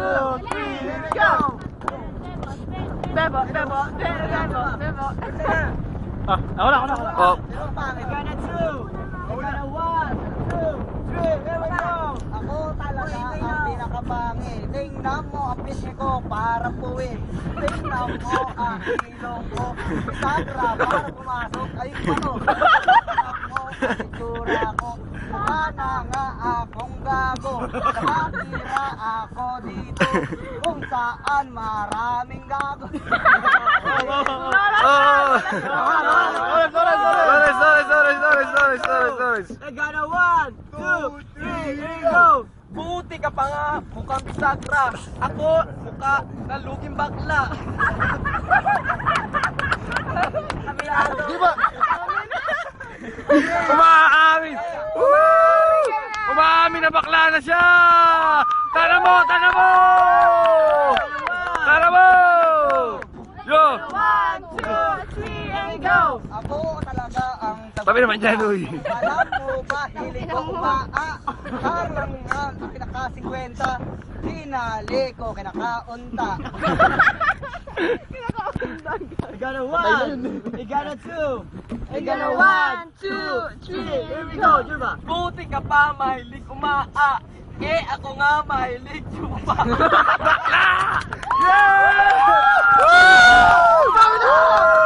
3, go! Bebo, bebo, bebo, bebo. Ako na. Oh. I got a 2. I got a 1, 2, 3. Here we go. Ako talaga ang pinakabangi. Tingnan mo ang pisngi ko para puwi. Tingnan mo ang ilong ko. Sagra para pumasok. Ay, ano? Tingnan mo ang itsura ko. Mukha na nga akong gago. Nakatira ako dito kung saan maraming gago. Sorry. I got a 1, 2, 3. Here we go. Buti ka pa nga, mukhang bisagra. Ako, mukha na luging bakla. Di ba? Umaamin! Umaamin na bakla na siya! Tara mo! Yo! 1, 2, 3, and go. Ako talaga ang Sabi naman dyan, uy. alam mo ba, hilig ko umaa. Harang nga, kinaka-50. Hinali ko, kinakaunta. I got a 1. I got a 2. I got a 1, 2, 3. Here we go. Jurba. Buti ka pa, mahilig umaa. Eh, ako nga mahilig chupa. Yeah! Woo!